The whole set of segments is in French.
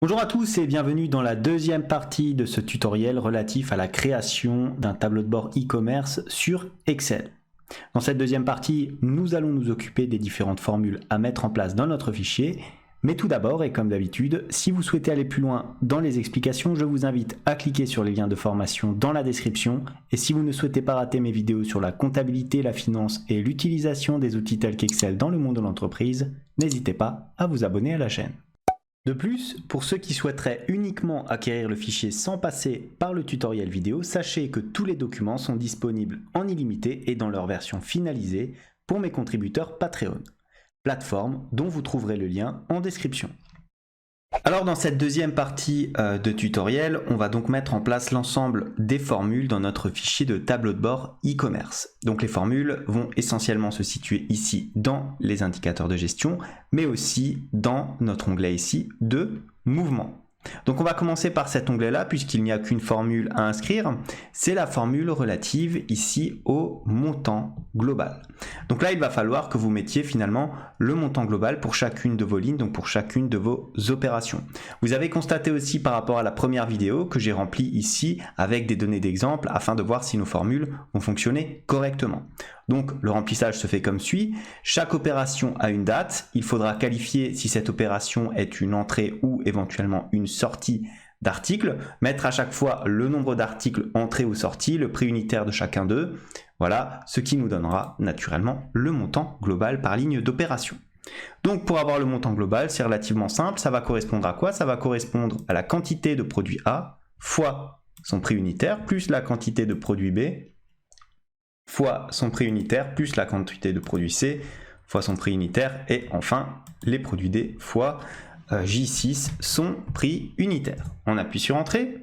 Bonjour à tous et bienvenue dans la deuxième partie de ce tutoriel relatif à la création d'un tableau de bord e-commerce sur Excel. Dans cette deuxième partie, nous allons nous occuper des différentes formules à mettre en place dans notre fichier. Mais tout d'abord, et comme d'habitude, si vous souhaitez aller plus loin dans les explications, je vous invite à cliquer sur les liens de formation dans la description. Et si vous ne souhaitez pas rater mes vidéos sur la comptabilité, la finance et l'utilisation des outils tels qu'Excel dans le monde de l'entreprise, n'hésitez pas à vous abonner à la chaîne. De plus, pour ceux qui souhaiteraient uniquement acquérir le fichier sans passer par le tutoriel vidéo, sachez que tous les documents sont disponibles en illimité et dans leur version finalisée pour mes contributeurs Patreon, plateforme dont vous trouverez le lien en description. Alors dans cette deuxième partie de tutoriel, on va donc mettre en place l'ensemble des formules dans notre fichier de tableau de bord e-commerce. Donc les formules vont essentiellement se situer ici dans les indicateurs de gestion, mais aussi dans notre onglet ici de mouvement. Donc on va commencer par cet onglet-là, puisqu'il n'y a qu'une formule à inscrire. C'est la formule relative ici au montant global. Donc là, il va falloir que vous mettiez finalement le montant global pour chacune de vos lignes, donc pour chacune de vos opérations. Vous avez constaté aussi par rapport à la première vidéo que j'ai rempli ici avec des données d'exemple afin de voir si nos formules ont fonctionné correctement. Donc le remplissage se fait comme suit. Chaque opération a une date. Il faudra qualifier si cette opération est une entrée ou éventuellement une sortie d'articles. Mettre à chaque fois le nombre d'articles entrés ou sortis, le prix unitaire de chacun d'eux. Voilà, ce qui nous donnera naturellement le montant global par ligne d'opération. Donc pour avoir le montant global, c'est relativement simple. Ça va correspondre à quoi? Ça va correspondre à la quantité de produit A fois son prix unitaire plus la quantité de produit B fois son prix unitaire plus la quantité de produit C fois son prix unitaire et enfin les produits D fois J6 son prix unitaire. On appuie sur Entrée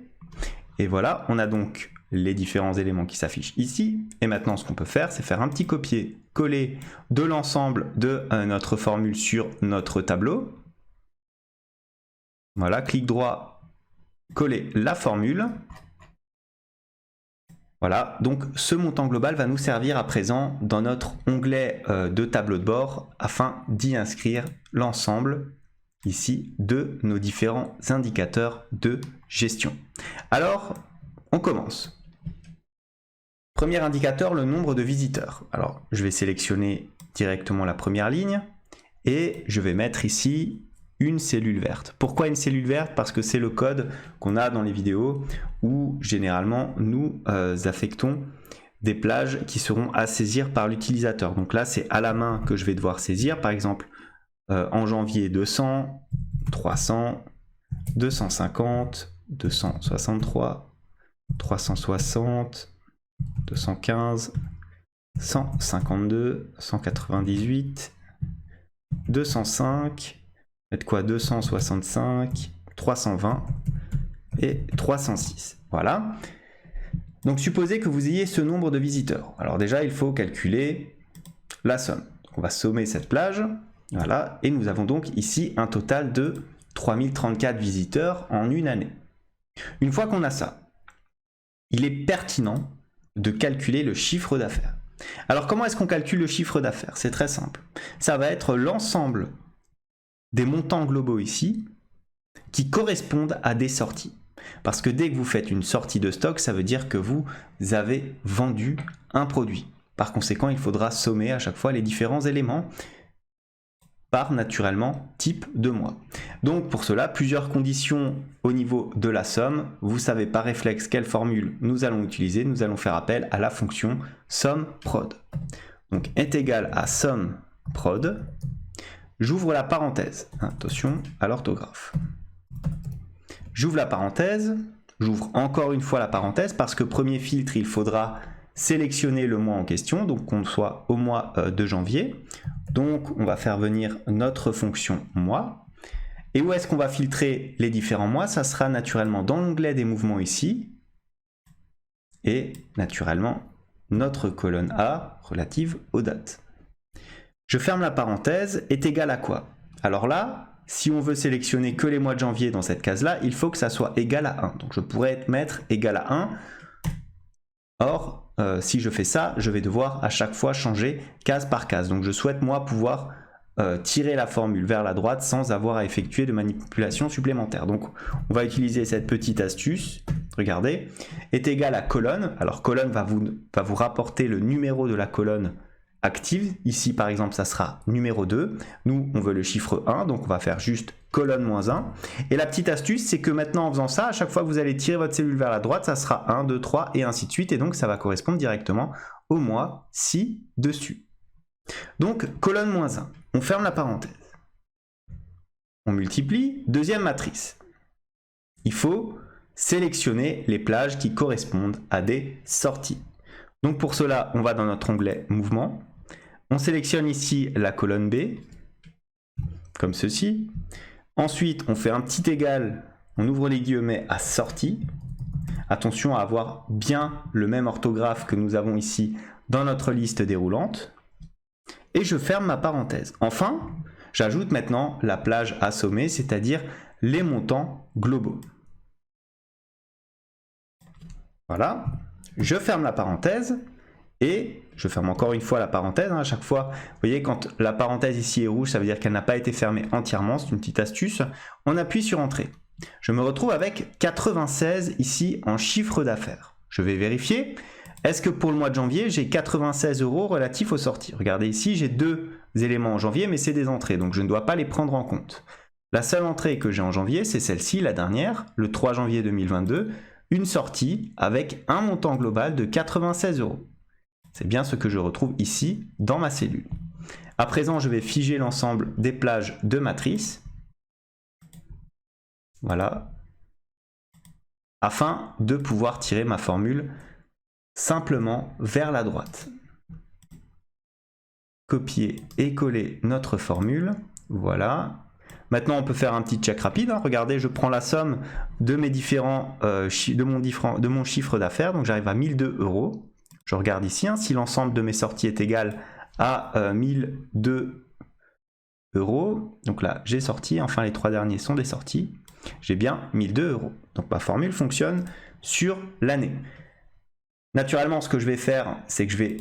et voilà, on a donc les différents éléments qui s'affichent ici. Et maintenant, ce qu'on peut faire, c'est faire un petit copier-coller de l'ensemble de notre formule sur notre tableau. Voilà, clic droit, coller la formule. Voilà, donc ce montant global va nous servir à présent dans notre onglet de tableau de bord afin d'y inscrire l'ensemble ici de nos différents indicateurs de gestion. Alors, on commence. Premier indicateur, le nombre de visiteurs. Alors, je vais sélectionner directement la première ligne et je vais mettre ici une cellule verte. Pourquoi une cellule verte? Parce que c'est le code qu'on a dans les vidéos où généralement nous affectons des plages qui seront à saisir par l'utilisateur. Donc là, c'est à la main que je vais devoir saisir. Par exemple, en janvier 200, 300, 250, 263, 360, 215, 152, 198, 205, mettre quoi 265, 320 et 306. Voilà. Donc supposez que vous ayez ce nombre de visiteurs. Alors déjà, il faut calculer la somme. Donc, on va sommer cette plage. Voilà. Et nous avons donc ici un total de 3034 visiteurs en une année. Une fois qu'on a ça, il est pertinent de calculer le chiffre d'affaires. Alors comment est-ce qu'on calcule le chiffre d'affaires? C'est très simple. Ça va être l'ensemble des montants globaux ici qui correspondent à des sorties. Parce que dès que vous faites une sortie de stock, ça veut dire que vous avez vendu un produit. Par conséquent, il faudra sommer à chaque fois les différents éléments par naturellement type de mois. Donc pour cela, plusieurs conditions au niveau de la somme. Vous savez par réflexe quelle formule nous allons utiliser. Nous allons faire appel à la fonction SUMPROD. Donc est égal à SUMPROD. J'ouvre la parenthèse. Attention à l'orthographe. J'ouvre la parenthèse. J'ouvre encore une fois la parenthèse parce que premier filtre, il faudra sélectionner le mois en question, donc qu'on soit au mois de janvier. Donc on va faire venir notre fonction mois. Et où est-ce qu'on va filtrer les différents mois? Ça sera naturellement dans l'onglet des mouvements ici. Et naturellement notre colonne A relative aux dates. Je ferme la parenthèse, est égal à quoi? Alors là, si on veut sélectionner que les mois de janvier dans cette case-là, il faut que ça soit égal à 1. Donc je pourrais mettre égal à 1. Or, si je fais ça, je vais devoir à chaque fois changer case par case. Donc je souhaite moi pouvoir tirer la formule vers la droite sans avoir à effectuer de manipulation supplémentaire. Donc on va utiliser cette petite astuce, regardez, est égal à colonne. Alors colonne va vous rapporter le numéro de la colonne active. Ici par exemple ça sera numéro 2. Nous on veut le chiffre 1, donc on va faire juste colonne moins 1. Et la petite astuce c'est que maintenant en faisant ça, à chaque fois que vous allez tirer votre cellule vers la droite, ça sera 1, 2, 3 et ainsi de suite. Et donc ça va correspondre directement au mois ci-dessus. Donc colonne moins 1, on ferme la parenthèse. On multiplie, deuxième matrice. Il faut sélectionner les plages qui correspondent à des sorties. Donc pour cela, on va dans notre onglet mouvement. On sélectionne ici la colonne B, comme ceci. Ensuite, on fait un petit égal, on ouvre les guillemets à sortie. Attention à avoir bien le même orthographe que nous avons ici dans notre liste déroulante. Et je ferme ma parenthèse. Enfin, j'ajoute maintenant la plage assommée, c'est-à-dire les montants globaux. Voilà, je ferme la parenthèse et je ferme encore une fois la parenthèse. À chaque fois, vous voyez, quand la parenthèse ici est rouge, ça veut dire qu'elle n'a pas été fermée entièrement. C'est une petite astuce. On appuie sur Entrée. Je me retrouve avec 96 ici en chiffre d'affaires. Je vais vérifier. Est-ce que pour le mois de janvier, j'ai 96 € relatifs aux sorties? Regardez ici, j'ai 2 éléments en janvier, mais c'est des entrées, donc je ne dois pas les prendre en compte. La seule entrée que j'ai en janvier, c'est celle-ci, la dernière, le 3 janvier 2022, une sortie avec un montant global de 96 €. C'est bien ce que je retrouve ici dans ma cellule. À présent, je vais figer l'ensemble des plages de matrice. Voilà. Afin de pouvoir tirer ma formule simplement vers la droite. Copier et coller notre formule. Voilà. Maintenant, on peut faire un petit check rapide. Regardez, je prends la somme de mes différents de mon chiffre d'affaires. Donc, j'arrive à 1002 €. Je regarde ici. Si l'ensemble de mes sorties est égal à 1002 €. Donc là, j'ai sorti. Enfin, les 3 derniers sont des sorties. J'ai bien 1002 €. Donc, ma formule fonctionne sur l'année. Naturellement, ce que je vais faire, c'est que je vais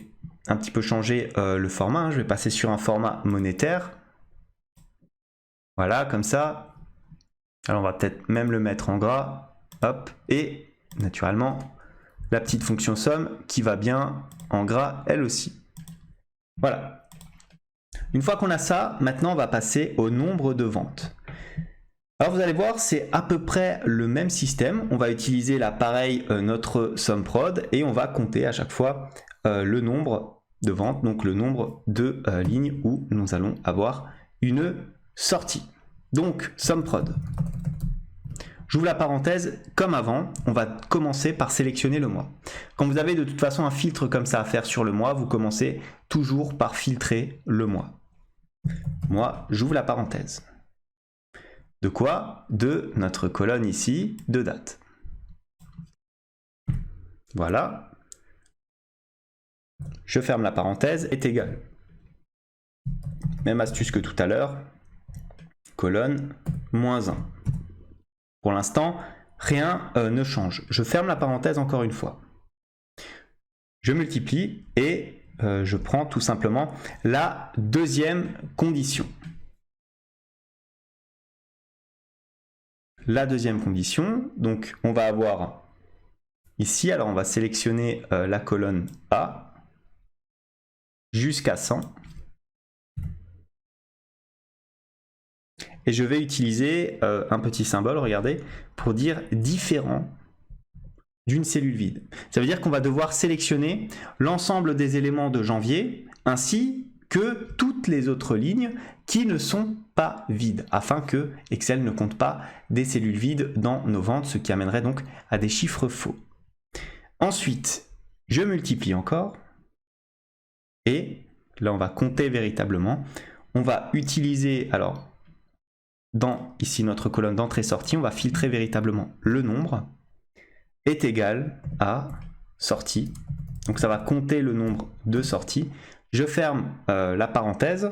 un petit peu changer le format. Je vais passer sur un format monétaire. Voilà, comme ça. Alors, on va peut-être même le mettre en gras. Hop. Et naturellement, la petite fonction somme qui va bien en gras elle aussi. Voilà. Une fois qu'on a ça, maintenant, on va passer au nombre de ventes. Alors vous allez voir, c'est à peu près le même système. On va utiliser là pareil notre SumProd et on va compter à chaque fois le nombre de ventes, donc le nombre de lignes où nous allons avoir une sortie. Donc SumProd. J'ouvre la parenthèse comme avant, on va commencer par sélectionner le mois. Quand vous avez de toute façon un filtre comme ça à faire sur le mois, vous commencez toujours par filtrer le mois. Moi, j'ouvre la parenthèse. De quoi? De notre colonne ici, de date. Voilà. Je ferme la parenthèse, est égal. Même astuce que tout à l'heure. Colonne, moins 1. Pour l'instant, rien ne change. Je ferme la parenthèse encore une fois. Je multiplie et je prends tout simplement la deuxième condition. La deuxième condition, donc on va avoir ici, alors on va sélectionner la colonne A jusqu'à 100. Et je vais utiliser un petit symbole, regardez, pour dire différent d'une cellule vide. Ça veut dire qu'on va devoir sélectionner l'ensemble des éléments de janvier ainsi que toutes les autres lignes qui ne sont pas vides, afin que Excel ne compte pas des cellules vides dans nos ventes, ce qui amènerait donc à des chiffres faux. Ensuite, je multiplie encore, et là on va compter véritablement. On va utiliser, alors, dans ici notre colonne d'entrée-sortie, on va filtrer véritablement le nombre est égal à sortie. Donc ça va compter le nombre de sorties. Je ferme la parenthèse.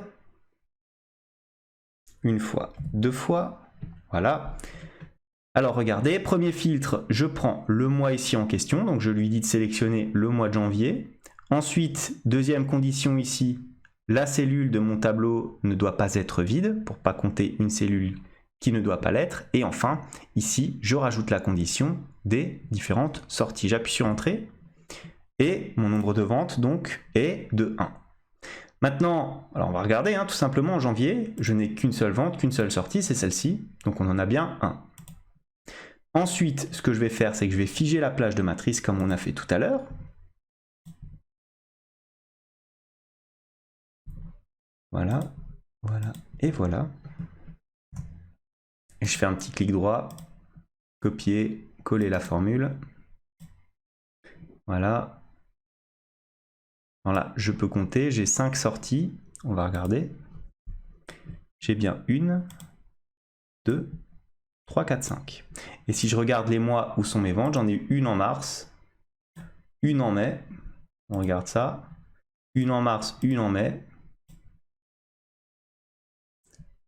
Une fois, deux fois. Voilà. Alors regardez, premier filtre, je prends le mois ici en question. Donc je lui dis de sélectionner le mois de janvier. Ensuite, deuxième condition ici, la cellule de mon tableau ne doit pas être vide pour pas compter une cellule qui ne doit pas l'être. Et enfin, ici, je rajoute la condition des différentes sorties. J'appuie sur Entrée et mon nombre de ventes donc est de 1. Maintenant, alors on va regarder, tout simplement en janvier, je n'ai qu'une seule vente, qu'une seule sortie, c'est celle-ci, donc on en a bien 1. Ensuite, ce que je vais faire, c'est que je vais figer la plage de matrice comme on a fait tout à l'heure. Voilà, voilà et voilà. Et je fais un petit clic droit, copier, coller la formule. Voilà. Voilà, je peux compter, j'ai 5 sorties, on va regarder. J'ai bien 1, 2, 3, 4, 5. Et si je regarde les mois où sont mes ventes, j'en ai eu une en mars, une en mai, on regarde ça, une en mars, une en mai,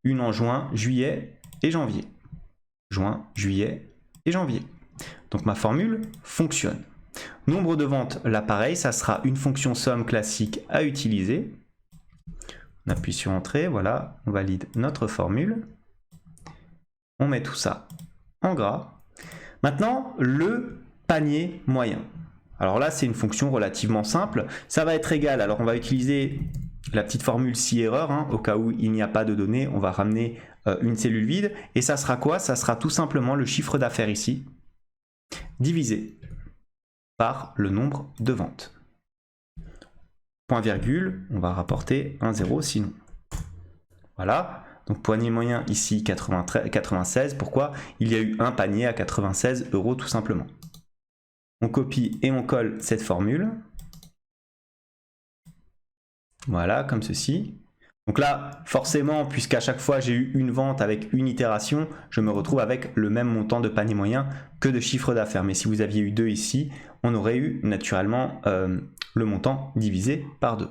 une en juin, juillet et janvier. Juin, juillet et janvier. Donc ma formule fonctionne. Nombre de ventes, là pareil, ça sera une fonction somme classique à utiliser. On appuie sur Entrée, voilà, on valide notre formule. On met tout ça en gras. Maintenant, le panier moyen. Alors là, c'est une fonction relativement simple. Ça va être égal, alors on va utiliser la petite formule si erreur, au cas où il n'y a pas de données, on va ramener une cellule vide. Et ça sera quoi? Ça sera tout simplement le chiffre d'affaires ici, divisé par le nombre de ventes. Point virgule, on va rapporter un 0 sinon. Voilà, donc panier moyen ici 96. Pourquoi? Il y a eu un panier à 96 € tout simplement. On copie et on colle cette formule. Voilà, comme ceci. Donc là, forcément, puisqu'à chaque fois j'ai eu une vente avec une itération, je me retrouve avec le même montant de panier moyen que de chiffre d'affaires. Mais si vous aviez eu 2 ici, on aurait eu naturellement le montant divisé par 2.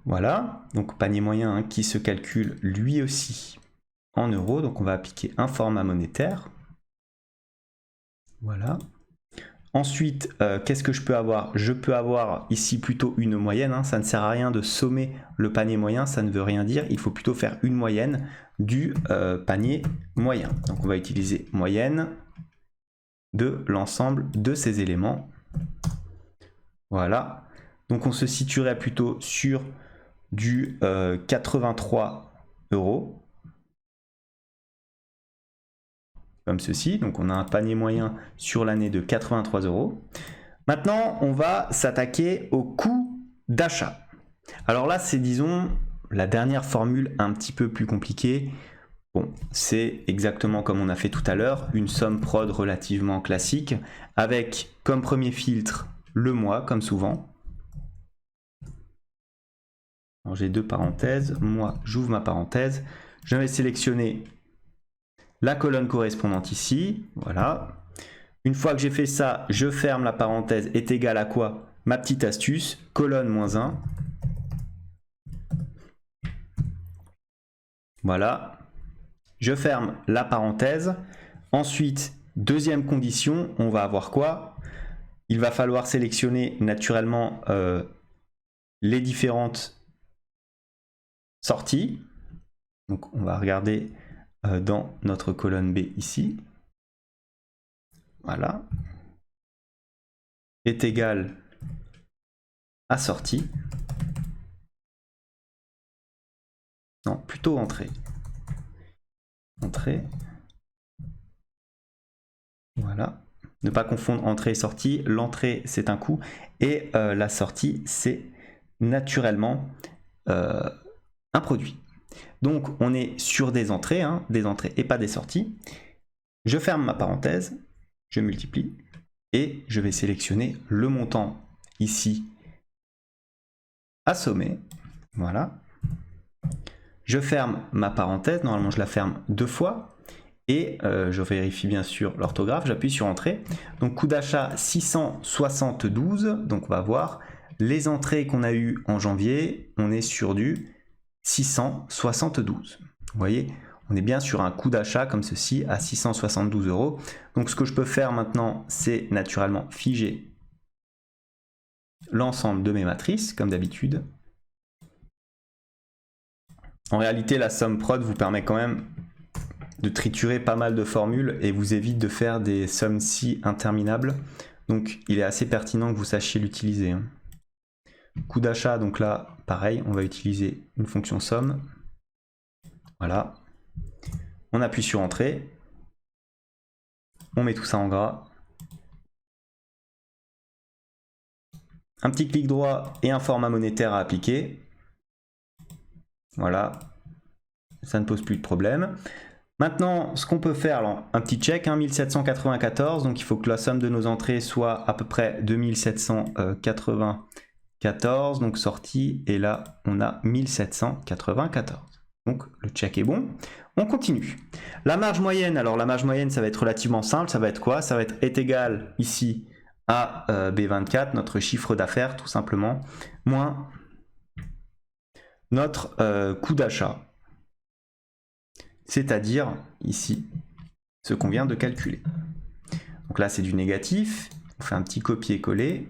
Voilà, donc panier moyen qui se calcule lui aussi en euros. Donc on va appliquer un format monétaire. Voilà. Ensuite, qu'est-ce que je peux avoir? Je peux avoir ici plutôt une moyenne. Ça ne sert à rien de sommer le panier moyen, ça ne veut rien dire. Il faut plutôt faire une moyenne du panier moyen. Donc on va utiliser moyenne de l'ensemble de ces éléments. Voilà. Donc on se situerait plutôt sur du 83 €. Comme ceci, donc on a un panier moyen sur l'année de 83 €. Maintenant, on va s'attaquer au coût d'achat. Alors là, c'est disons la dernière formule un petit peu plus compliquée. Bon, c'est exactement comme on a fait tout à l'heure, une somme prod relativement classique, avec comme premier filtre le mois, comme souvent. Alors j'ai deux parenthèses, moi j'ouvre ma parenthèse, je vais sélectionner la colonne correspondante ici, voilà. Une fois que j'ai fait ça, je ferme la parenthèse, est égale à quoi? Ma petite astuce, colonne moins 1. Voilà. Je ferme la parenthèse. Ensuite, deuxième condition, on va avoir quoi? Il va falloir sélectionner naturellement les différentes sorties. Donc on va regarder dans notre colonne B ici. Voilà. Est égal à sortie. Non, plutôt entrée. Entrée. Voilà. Ne pas confondre entrée et sortie. L'entrée, c'est un coût. Et la sortie, c'est naturellement un produit. Donc, on est sur des entrées et pas des sorties. Je ferme ma parenthèse. Je multiplie. Et je vais sélectionner le montant ici assommé. Voilà. Je ferme ma parenthèse. Normalement, je la ferme 2 fois. Et je vérifie bien sûr l'orthographe, j'appuie sur Entrée. Donc coût d'achat 672, donc on va voir les entrées qu'on a eues en janvier, on est sur du 672. Vous voyez, on est bien sur un coût d'achat comme ceci à 672 €. Donc ce que je peux faire maintenant, c'est naturellement figer l'ensemble de mes matrices, comme d'habitude. En réalité, la somme prod vous permet quand même de triturer pas mal de formules et vous évite de faire des sommes si interminables. Donc il est assez pertinent que vous sachiez l'utiliser. Coût d'achat, donc là, pareil, on va utiliser une fonction somme. Voilà. On appuie sur Entrée. On met tout ça en gras. Un petit clic droit et un format monétaire à appliquer. Voilà. Ça ne pose plus de problème. Maintenant, ce qu'on peut faire, alors, un petit check, 1794, donc il faut que la somme de nos entrées soit à peu près 2794, donc sortie, et là on a 1794. Donc le check est bon. On continue. La marge moyenne, alors la marge moyenne ça va être relativement simple, ça va être quoi? Ça va être est égal ici à B24, notre chiffre d'affaires tout simplement, moins notre coût d'achat. C'est-à-dire ici ce qu'on vient de calculer. Donc là c'est du négatif, on fait un petit copier-coller.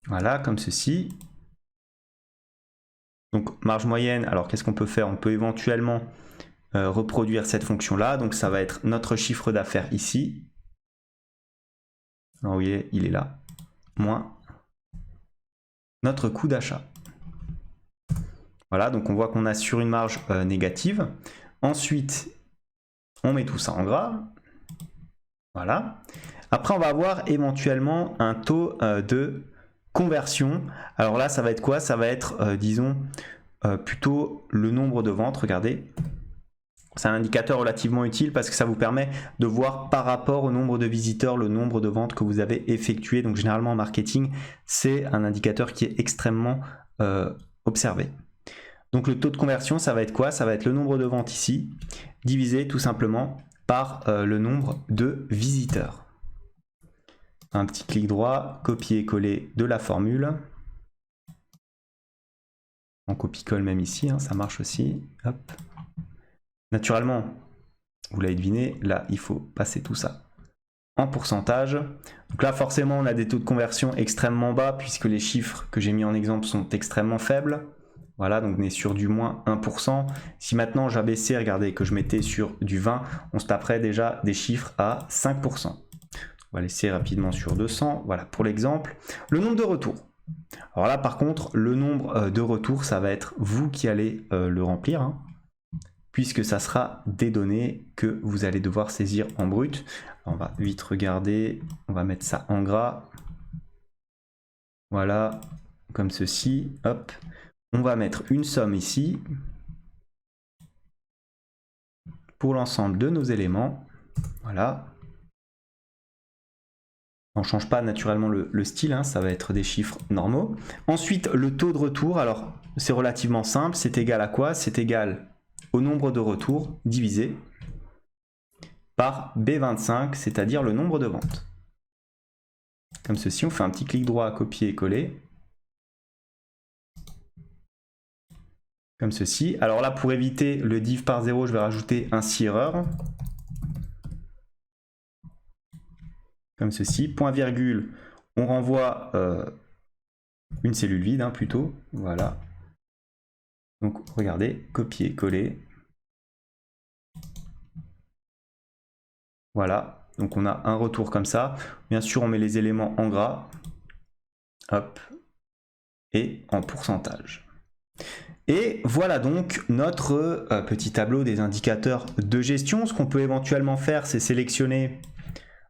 Voilà, comme ceci. Donc marge moyenne, alors qu'est-ce qu'on peut faire? On peut éventuellement reproduire cette fonction-là, donc ça va être notre chiffre d'affaires ici. Alors vous voyez, il est là, moins notre coût d'achat. Voilà, donc on voit qu'on a sur une marge négative. Ensuite, on met tout ça en gras. Voilà. Après, on va avoir éventuellement un taux de conversion. Alors là, ça va être quoi? Ça va être, disons, plutôt le nombre de ventes. Regardez. C'est un indicateur relativement utile parce que ça vous permet de voir par rapport au nombre de visiteurs le nombre de ventes que vous avez effectuées. Donc généralement en marketing, c'est un indicateur qui est extrêmement observé. Donc le taux de conversion, ça va être quoi? Ça va être le nombre de ventes ici, divisé tout simplement par le nombre de visiteurs. Un petit clic droit, copier-coller de la formule. On copie-colle même ici, hein, ça marche aussi. Hop. Naturellement, vous l'avez deviné, là il faut passer tout ça en pourcentage. Donc là forcément on a des taux de conversion extrêmement bas puisque les chiffres que j'ai mis en exemple sont extrêmement faibles. Voilà, donc on est sur du moins 1%. Si maintenant j'abaissais, regardez, que je mettais sur du 20, on se taperait déjà des chiffres à 5%. On va laisser rapidement sur 200. Voilà, pour l'exemple. Le nombre de retours. Alors là, par contre, le nombre de retours, ça va être vous qui allez le remplir, hein, puisque ça sera des données que vous allez devoir saisir en brut. Alors on va vite regarder. On va mettre ça en gras. Voilà, comme ceci. Hop. On va mettre une somme ici pour l'ensemble de nos éléments. Voilà. On ne change pas naturellement le style, hein, ça va être des chiffres normaux. Ensuite, le taux de retour, alors c'est relativement simple, c'est égal à quoi? C'est égal au nombre de retours divisé par B25, c'est-à-dire le nombre de ventes. Comme ceci, on fait un petit clic droit à copier et coller. Comme ceci. Alors là, pour éviter le div par 0, je vais rajouter un si erreur. Comme ceci. Point virgule, on renvoie une cellule vide, hein, plutôt. Voilà. Donc regardez, copier, coller. Voilà. Donc on a un retour comme ça. Bien sûr, on met les éléments en gras. Hop. Et en pourcentage. Et voilà donc notre petit tableau des indicateurs de gestion. Ce qu'on peut éventuellement faire, c'est sélectionner.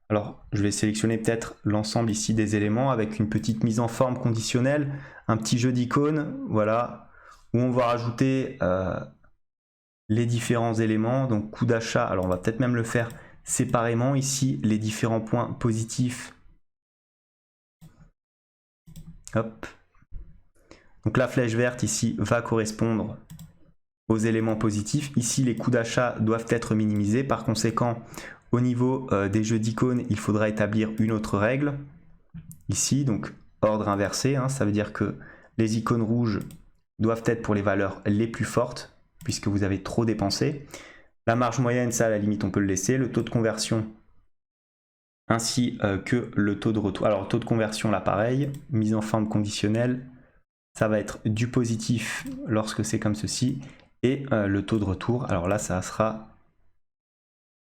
Alors, je vais sélectionner peut-être l'ensemble ici des éléments avec une petite mise en forme conditionnelle, un petit jeu d'icônes, voilà, où on va rajouter les différents éléments. Donc, coût d'achat, alors on va peut-être même le faire séparément ici, les différents points positifs. Hop. Donc la flèche verte ici va correspondre aux éléments positifs. Ici, les coûts d'achat doivent être minimisés. Par conséquent, au niveau des jeux d'icônes, il faudra établir une autre règle. Ici, donc ordre inversé, hein, ça veut dire que les icônes rouges doivent être pour les valeurs les plus fortes, puisque vous avez trop dépensé. La marge moyenne, ça à la limite on peut le laisser. Le taux de conversion, ainsi que le taux de retour. Alors taux de conversion là pareil, mise en forme conditionnelle, ça va être du positif lorsque c'est comme ceci, et le taux de retour, alors là ça sera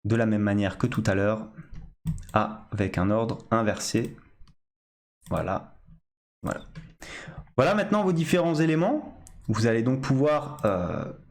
de la même manière que tout à l'heure, avec un ordre inversé. Voilà, voilà. Voilà maintenant vos différents éléments. Vous allez donc pouvoir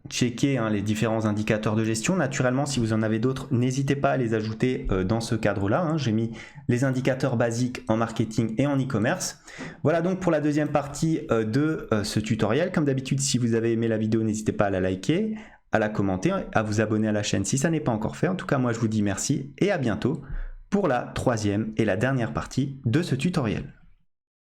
checker les différents indicateurs de gestion. Naturellement, si vous en avez d'autres, n'hésitez pas à les ajouter dans ce cadre-là. J'ai mis les indicateurs basiques en marketing et en e-commerce. Voilà donc pour la deuxième partie de ce tutoriel. Comme d'habitude, si vous avez aimé la vidéo, n'hésitez pas à la liker, à la commenter, à vous abonner à la chaîne si ça n'est pas encore fait. En tout cas, moi je vous dis merci et à bientôt pour la troisième et la dernière partie de ce tutoriel.